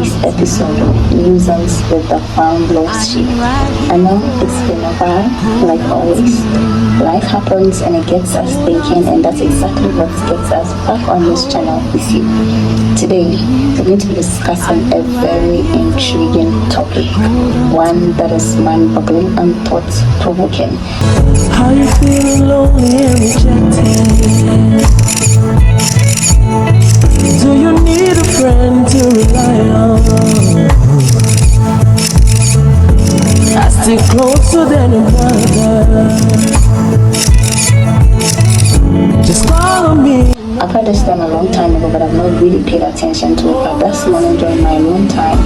today's episode of MUSINGS with the Found Lost Sheep. I know it's been a while, like always. Life happens and it gets us thinking, and that's exactly what gets us back on this channel with you. Today, we're going to be discussing a very intriguing topic, one that is mind-boggling and thought-provoking. How you feeling lonely and rejected? Do you need a friend to rely on? I stick closer than a brother. Just follow me. I've heard this done a long time ago, but I've not really paid attention to it. But this morning during my alone time,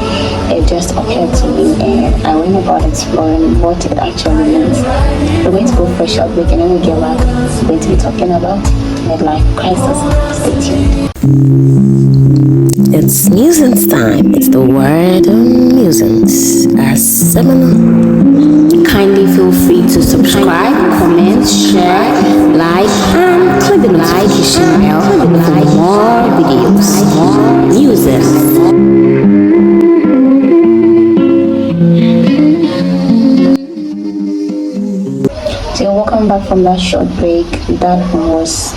it just occurred to me, and I went about exploring what it actually means. We're going to go for a short break, and when we get back, we're going to be talking about midlife crisis. Stay tuned. It's MUSINGS time. It's the word of MUSINGS. As seminal. Kindly feel free to subscribe, comment, share, like, and click the notification bell for more videos. MUSINGS. So welcome back from that short break. That was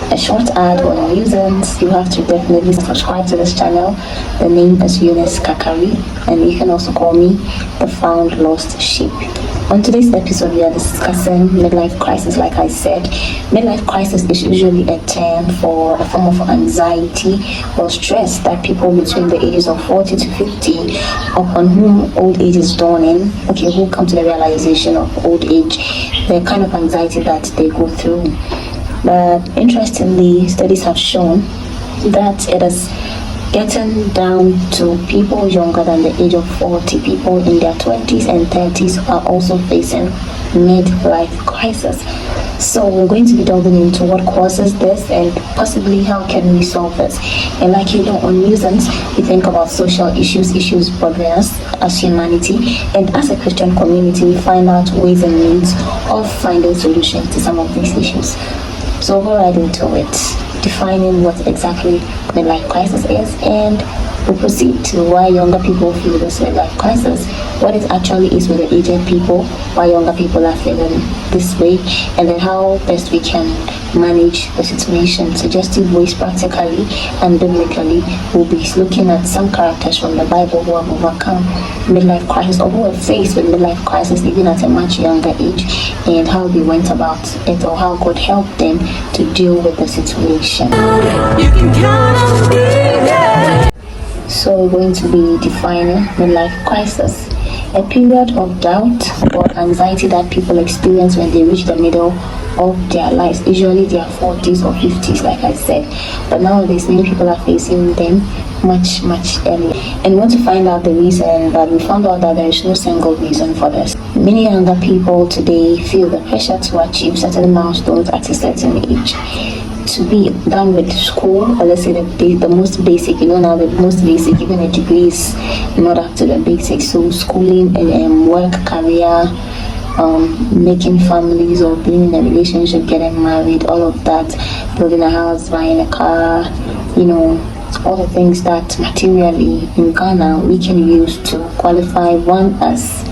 a short ad on MUSINGS. You have to definitely subscribe to this channel. The name is Eunice Kakari, and you can also call me the Found Lost Sheep. On today's episode, we are discussing midlife crisis. Like I said, midlife crisis is usually a term for a form of anxiety or stress that people between the ages of 40 to 50, upon whom old age is dawning, who come to the realization of old age, the kind of anxiety that they go through. But interestingly, studies have shown that it is getting down to people younger than the age of 40. People in their 20s and 30s are also facing midlife crisis. So we're going to be delving into what causes this and possibly how can we solve this. And like you know, on MUSINGS, we think about social issues bothering us as humanity, and as a Christian community, we find out ways and means of finding solutions to some of these issues. So we'll go right into it, defining what exactly midlife crisis is, and we'll proceed to why younger people feel this midlife crisis, what it actually is with the aged people, why younger people are feeling this way, and then how best we can manage the situation. Suggestive ways practically and biblically. We'll be looking at some characters from the Bible who have overcome midlife crisis or who have faced with midlife crisis even at a much younger age, and how they went about it or how God helped them to deal with the situation. You can count on me, yeah. So we're going to be defining midlife crisis, a period of doubt or anxiety that people experience when they reach the middle of their lives, usually their 40s or 50s, like I said. But nowadays, many people are facing them much earlier. And we want to find out the reason, but we found out that there is no single reason for this. Many younger people today feel the pressure to achieve certain milestones at a certain age, to be done with school, or let's say the most basic, now the most basic, even a degree is not up to the basics. So schooling, work, career, making families or being in a relationship, getting married, all of that, building a house, buying a car, all the things that materially in Ghana we can use to qualify one as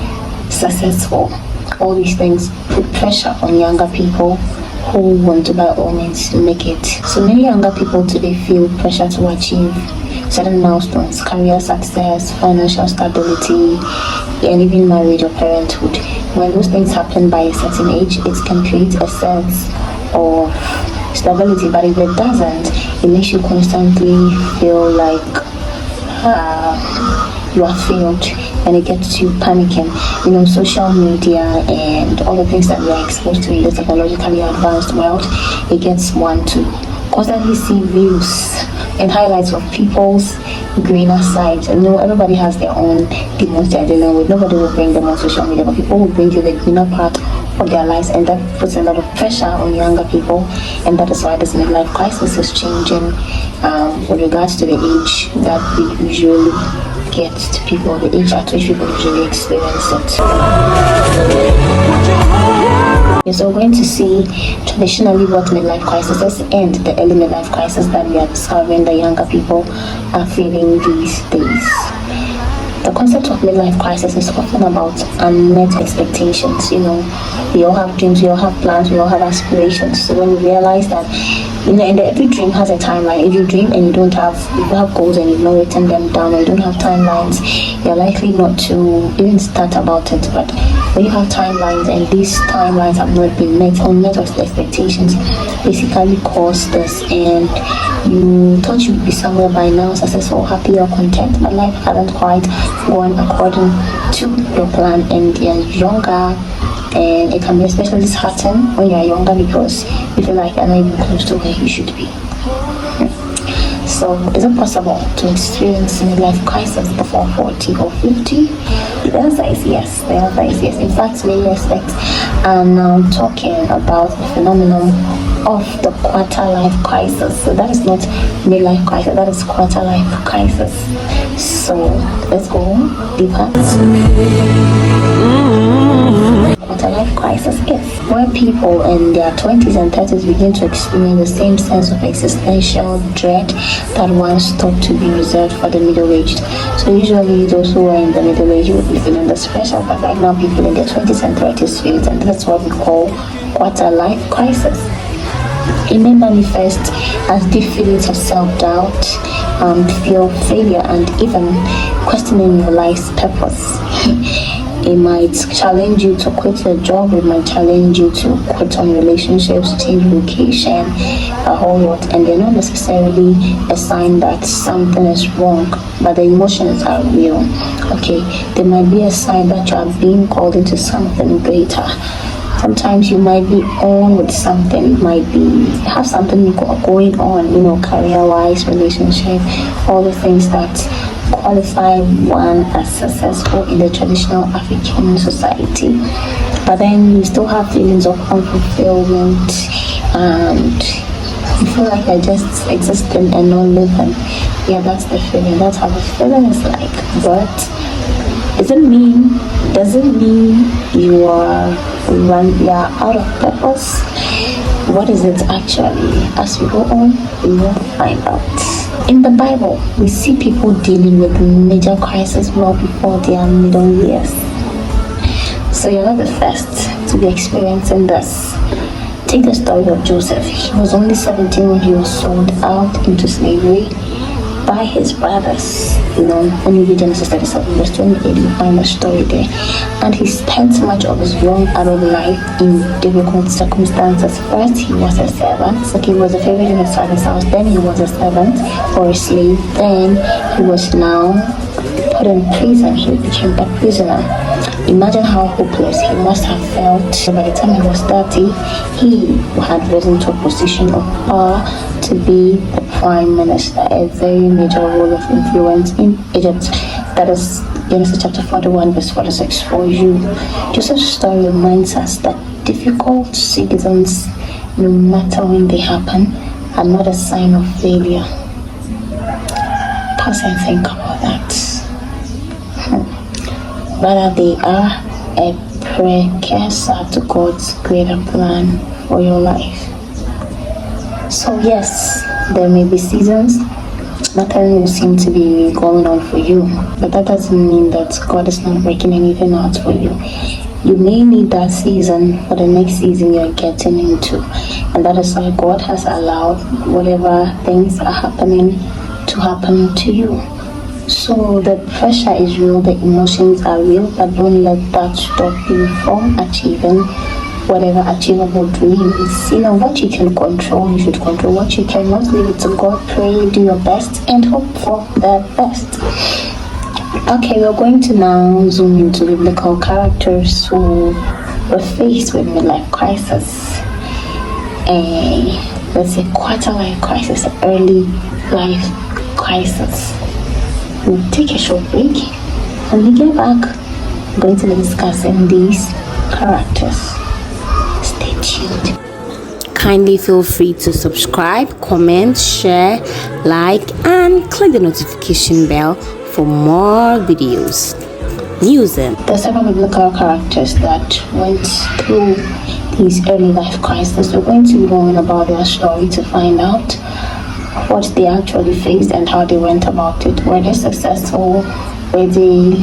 successful. All these things put pressure on younger people who want to by all means make it. So many younger people today feel pressure to achieve certain milestones, career success, financial stability, and even marriage or parenthood. When those things happen by a certain age, it can create a sense of stability, but if it doesn't, it makes you constantly feel like you are failed, and it gets you panicking. Social media and all the things that we are exposed to in the technologically advanced world, it gets one to constantly see views and highlights of people's greener side. Everybody has their own demons they're dealing with. Nobody will bring them on social media, but people will bring you the greener part of their lives, and that puts a lot of pressure on younger people. And that is why this midlife crisis is changing with regards to the age that we usually get to people, the age at which people usually experience it. So we're going to see traditionally what midlife crisis is and the early midlife crisis that we are discovering the younger people are feeling these days. The concept of midlife crisis is often about unmet expectations. We all have dreams, we all have plans, we all have aspirations. So when we realize that, and every dream has a timeline. If you dream and you have goals and you've not written them down, or you don't have timelines, you're likely not to even start about it. But when you have timelines and these timelines have not been met, or met with expectations, basically cause this, and you thought you'd be somewhere by now, successful, happy, or content, but life hasn't quite gone according to your plan, and you're younger. And it can be especially disheartening when you're younger because you feel like you're not even close to where you should be. So, is it possible to experience a midlife crisis before 40 or 50? The answer is yes. The answer is yes. In fact, many experts are now talking about the phenomenon of the quarter life crisis. So that is not midlife crisis, that is quarter life crisis. So let's go deeper. Quarter life crisis is where people in their 20s and 30s begin to experience the same sense of existential dread that once thought to be reserved for the middle-aged. So usually those who are in the middle age would be feeling this pressure, but right now people in their 20s and 30s feel it, and that's what we call quarter life crisis. It may manifest as deep feelings of self-doubt, fear of failure, and even questioning your life's purpose. It might challenge you to quit your job, it might challenge you to quit on relationships, change location, a whole lot, and they're not necessarily a sign that something is wrong, but the emotions are real. Okay, they might be a sign that you are being called into something greater. Sometimes you might be on with something, you might have something going on, career-wise, relationship, all the things that qualify one as successful in the traditional African society. But then you still have feelings of unfulfillment, and you feel like you're just existing and not living. Yeah, that's the feeling. That's how the feeling is like. But does it mean you are out of purpose? What is it actually? As we go on, we will find out. In the Bible, we see people dealing with major crises well before their middle years. So you're not the first to be experiencing this. Take the story of Joseph. He was only 17 when he was sold out into slavery by his brothers. When you read Genesis 37 verse 28, you find the story there. And he spent much of his young adult life in difficult circumstances. First, he was a servant. So he was a favorite in his father's house. Then he was a servant or a slave. Then he was now put in prison. He became a prisoner. Imagine how hopeless he must have felt. By the time he was 30, he had risen to a position of power to be the prime minister, a very major role of influence in Egypt. That is Genesis chapter 41 verse 46 for you. Joseph's story reminds us that difficult seasons, no matter when they happen, are not a sign of failure. Pause and think about that. Rather, they are a precursor to God's greater plan for your life. So yes, there may be seasons nothing will seem to be going on for you, but that doesn't mean that God is not working anything out for you. You may need that season for the next season you're getting into, and that is why God has allowed whatever things are happening to happen to you. So the pressure is real, the emotions are real, but don't let that stop you from achieving whatever achievable dreams. What you can control, you should control. What you cannot, leave it to God. Pray, do your best, and hope for the best. Okay, we're going to now zoom into biblical characters who were faced with midlife crisis. Let's say quarter life crisis, early life crisis. We'll take a short break, and when we get back, we're going to be discussing these characters. Stay tuned. Kindly feel free to subscribe, comment, share, like, and click the notification bell for more videos. Musings. There are several biblical characters that went through these early life crises. We're going to be going about their story to find out what they actually faced and how they went about it. Were they successful pretty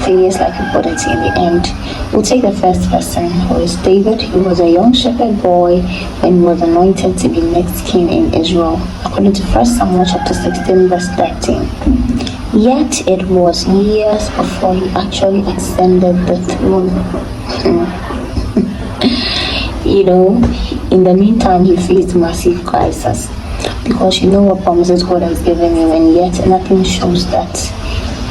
failures, like we put it in the end. We'll take the first person, who is David. He was a young shepherd boy when he was anointed to be next king in Israel, according to 1 Samuel chapter 16, verse 13. Yet it was years before he actually ascended the throne. In the meantime, he faced massive crisis, because you know what promises God has given you, and yet nothing shows that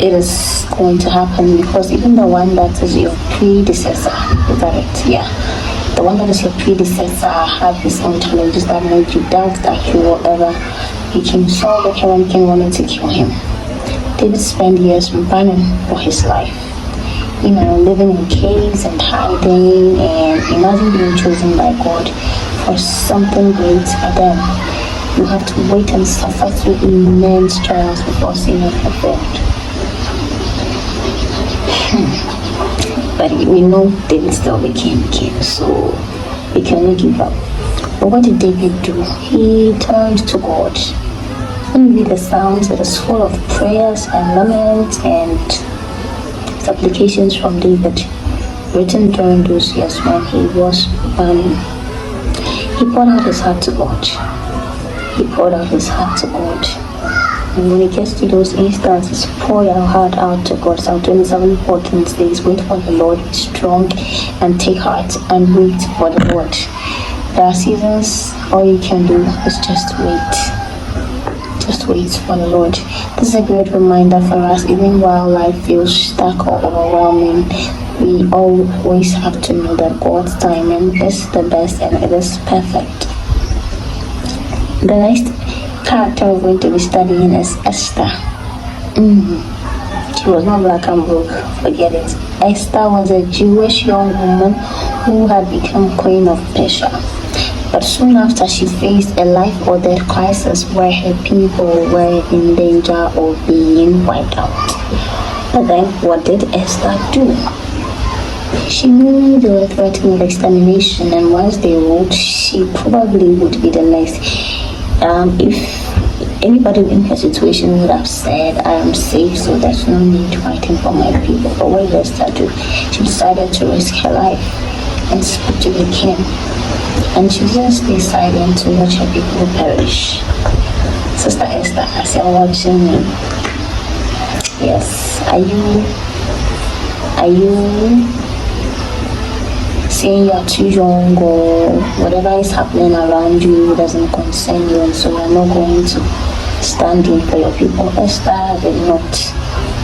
it is going to happen, because even the one that is your predecessor, is that it? Yeah. The one that is your predecessor had his own challenges that made you doubt that he will ever be king. Saul, the current king, wanted to kill him. David spent years running for his life, living in caves and hiding, and imagine being chosen by God for something great. But then you have to wait and suffer through immense trials before seeing it fulfilled. But we know David still became king, so we cannot give up. But what did David do? He turned to God. When you read the Psalms, it is full of prayers and laments and supplications from David, written during those years when he was he poured out his heart to God. He poured out his heart to God. And when it gets to those instances, pour your heart out to God. Psalm 27:14 says, wait for the Lord, be strong and take heart, and wait for the Lord. There are seasons, all you can do is just wait. Just wait for the Lord. This is a great reminder for us, even while life feels stuck or overwhelming. We always have to know that God's timing is the best and it is perfect. The next character we're going to be studying is Esther. She was not black and broke, forget it. Esther was a Jewish young woman who had become queen of Persia. But soon after, she faced a life or death crisis where her people were in danger of being wiped out. But then, what did Esther do? She knew they were threatening with extermination, and once they would, she probably would be the next. If anybody in her situation would have said, I am safe, so there's no need fighting for my people. But what did Esther do? She decided to risk her life and speak to the king. And she didn't stay silent to watch her people perish. Sister Esther, as you're watching me, yes, are you saying you're too young, or whatever is happening around you doesn't concern you, and so you're not going to stand in for your people? Esther did not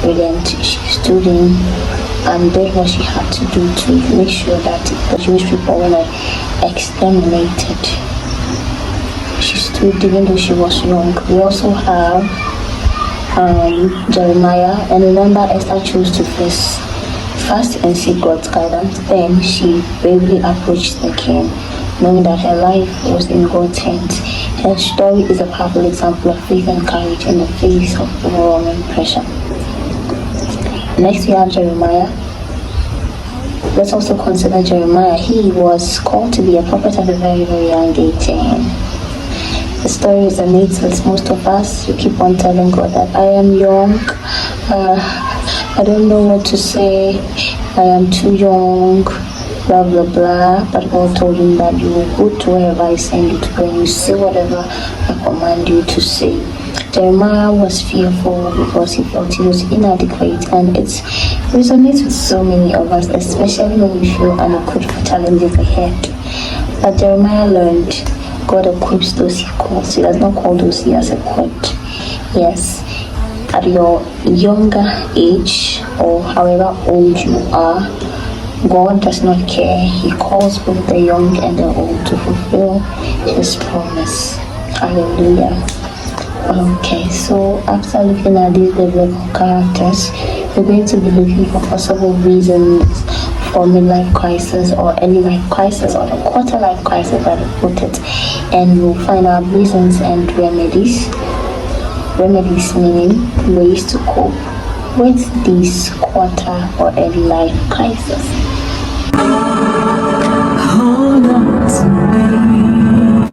relent. She stood in and did what she had to do to make sure that the Jewish people were not exterminated. She stood even though she was young. We also have Jeremiah, and remember, Esther chose to fast and seek God's guidance. Then she bravely approached the king, knowing that her life was in God's hands. Her story is a powerful example of faith and courage in the face of overwhelming pressure. Next we have Jeremiah. Let's also consider Jeremiah. He was called to be a prophet at a very, very young age. The story resonates with most of us. We keep on telling God that I am young, I don't know what to say, I am too young, blah blah blah. But God told him that you will go to wherever I send you to go, and you say whatever I command you to say. Jeremiah was fearful because he felt he was inadequate, and it resonates with so many of us, especially when we feel unequipped for challenges ahead. But Jeremiah learned God equips those he calls. He does not call those he has equipped. Yes, at your younger age or however old you are, God does not care. He calls both the young and the old to fulfill his promise. Hallelujah. Okay, so after looking at these biblical characters, we're going to be looking for possible reasons for midlife crisis or early life crisis or the quarter life crisis that we put it, and we'll find out reasons and remedies. Remedies meaning ways to cope with these quarter or early life crisis.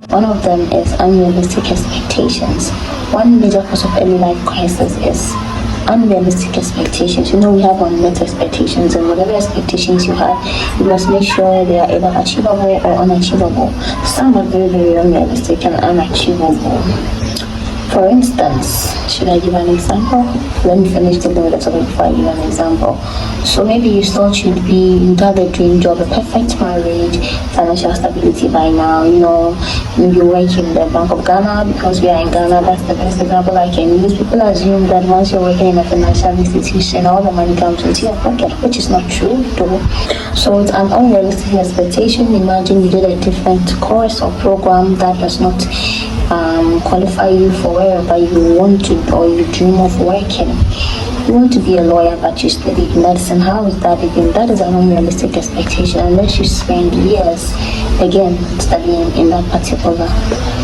One of them is unrealistic expectations. One major cause of early life crisis is unrealistic expectations. We have unmet expectations, and whatever expectations you have, you must make sure they are either achievable or unachievable. Some are very, very unrealistic and unachievable. For instance, should I give an example? Let me finish dealing with the topic before I give an example. So maybe you thought you'd have a dream job, a perfect marriage, financial stability by now. Maybe you work in the Bank of Ghana because we are in Ghana. That's the best example I can use. People assume that once you're working in a financial institution, all the money comes into your pocket, which is not true, though. So it's an unrealistic expectation. Imagine you did a different course or program that does not qualify you for wherever you want to or you dream of working. You want to be a lawyer, but you studied medicine. How is that even? That is an unrealistic expectation unless you spend years again studying in that particular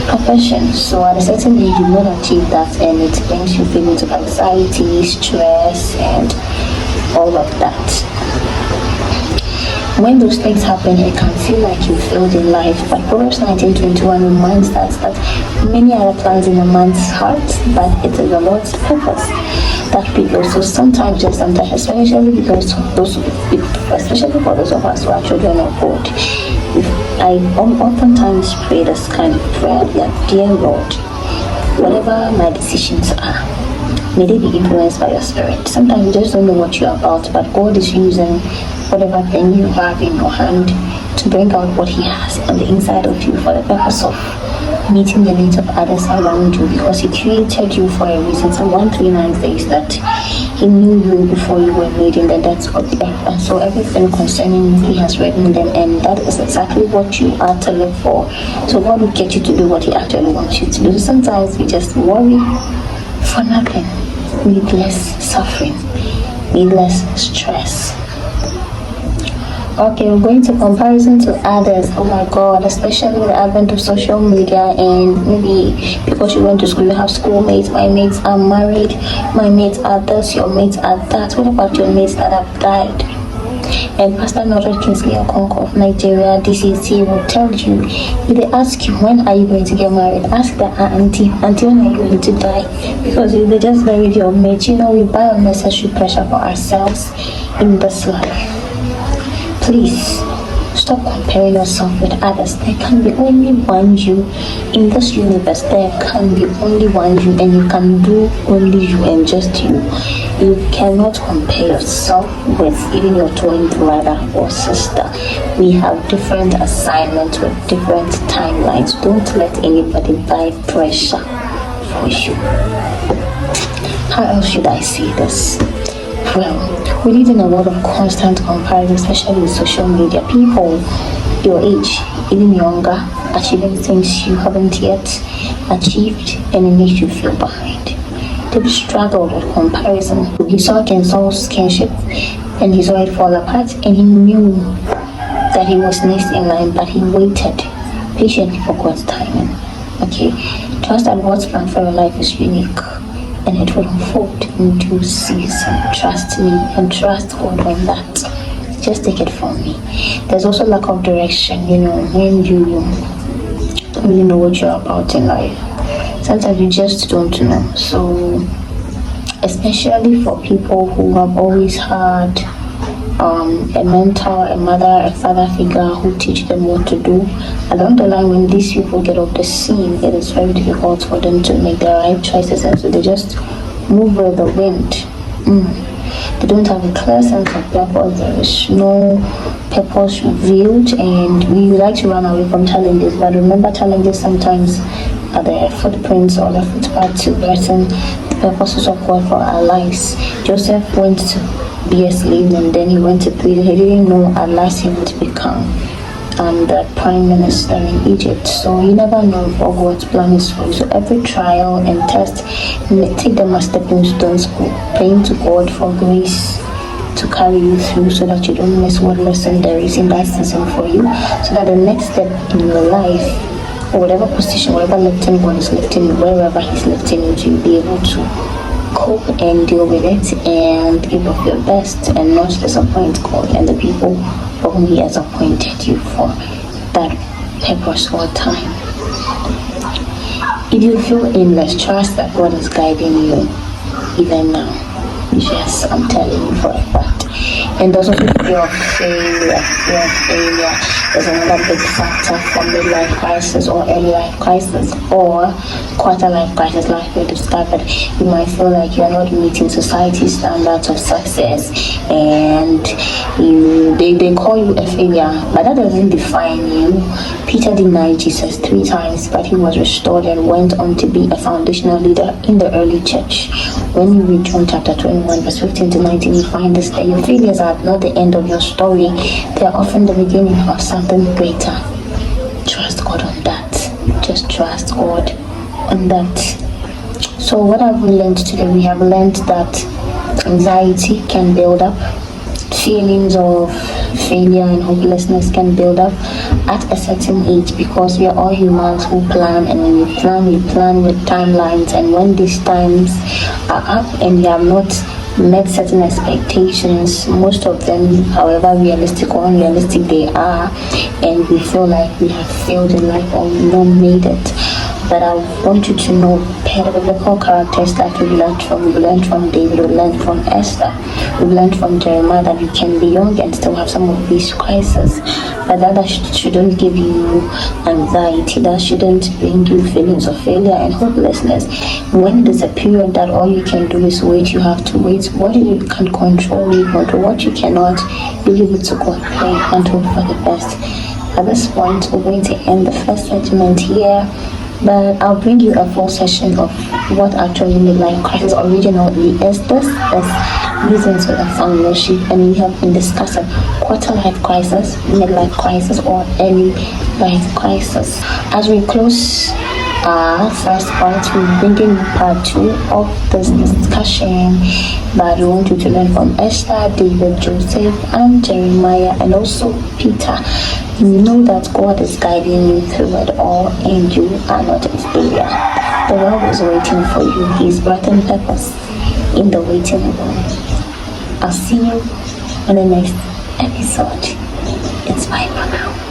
profession. So at a certain age, you will not achieve that, and it brings you feelings of anxiety, stress, and all of that. When those things happen, it can feel like you failed in life. But Proverbs 19:21 reminds us that many are the plans in a man's heart, but it is the Lord's purpose that prevails. So sometimes, especially for those of us who are children of God, I oftentimes pray this kind of prayer: that, dear Lord, whatever my decisions are, may they be influenced by your spirit. Sometimes you just don't know what you're about, but God is using whatever thing you have in your hand to bring out what He has on the inside of you for the purpose of meeting the needs of others around you, because He created you for a reason. So 139 says that He knew you before you were made in the depths of the earth, and so everything concerning you He has written them, and that is exactly what you are to live for. So God will get you to do what He actually wants you to do. Sometimes we just worry for nothing, needless suffering, needless stress. Okay, we're going to comparison to others. Oh my God, especially with the advent of social media, and maybe because you went to school, you have schoolmates. My mates are married, my mates are this, your mates are that. What about your mates that have died? And Pastor Norbert Kingsley Okonkwo of Nigeria, DCC, will tell you, if they ask you, when are you going to get married? Ask the auntie, when are you going to die? Because if they just buried your mate, we buy unnecessary pressure for ourselves in this life. Please stop comparing yourself with others. There can be only one you in this universe. There can be only one you, and you can do only you and just you. You cannot compare yourself with even your twin brother or sister. We have different assignments with different timelines. Don't let anybody buy pressure for you. How else should I say this? Well, we live in a world of constant comparison, especially with social media. People your age, even younger, achieving things you haven't yet achieved, and it makes you feel behind. David struggled with comparison. He saw King Saul's kinship, and he saw it fall apart, and he knew that he was next in line, but he waited patiently for God's timing. Okay, trust that God's plan for your life is unique, and it will unfold in due season. Trust me and trust God on that. Just take it from me. There's also lack of direction, when you don't really know what you're about in life. Sometimes you just don't know. So, especially for people who have always had a mentor, a mother, a father figure who teach them what to do. Along the line, when these people get off the scene, it is very difficult for them to make the right choices, and so they just move with the wind. They don't have a clear sense of purpose. There is no purpose revealed, and we like to run away from challenges, but remember, challenges sometimes are the footprints or the footpath to birthing the purposes of God for our lives. Joseph went to be a slave, and then he went to prison. He didn't know at last he would become the prime minister in Egypt. So you never know what God's plan is for you. So every trial and test, take them as stepping stones, praying to God for grace to carry you through, so that you don't miss what lesson there is in that season for you, so that the next step in your life, or whatever position, whatever lifting God is lifting you, wherever He's lifting you to, be able to cope and deal with it and give of your best and not disappoint God and the people for whom He has appointed you for that purpose or time. If you feel aimless, trust that God is guiding you even now. Yes, I'm telling you for a fact. And there's also fear of failure. Fear of failure is another big factor for midlife crisis or early life crisis or quarter life crisis, like we discovered. You might feel like you're not meeting society's standards of success, and they call you a failure, but that doesn't define you. Peter denied Jesus 3 times, but he was restored and went on to be a foundational leader in the early church. When you read John chapter 21, verse 15 to 19, you find this that your failures are not the end of your story, they are often the beginning of something greater. Trust God on that. Just trust God on that. So, what have we learned today? We have learned that anxiety can build up, feelings of failure and hopelessness can build up at a certain age, because we are all humans who plan, and when we plan with timelines, and when these times are up and we have not met certain expectations, most of them, however realistic or unrealistic they are, and we feel like we have failed in life or we've not made it. But I want you to know biblical characters that we've learned from. We've learned from David, we've learned from Esther, we've learned from Jeremiah that you can be young and still have some of these crises. But that shouldn't give you anxiety, that shouldn't bring you feelings of failure and hopelessness. When there's a period that all you can do is wait, you have to wait. What you can control, you control. What you cannot, you leave it to God, pray and hope for the best. At this point, we're going to end the first segment here, but I'll bring you a full session of what actually midlife crisis originally is. This is Musings with a Fellowship, and we have been discussing quarter life crisis, midlife crisis, or early life crisis. As we close our first part, we're bringing part 2 of this discussion, but we want you to learn from Esther, David, Joseph, and Jeremiah, and also Peter. You know that God is guiding you through it all, and you are not a failure. The world is waiting for you. He's birthing purpose in the waiting room. I'll see you in the next episode. It's bye for now.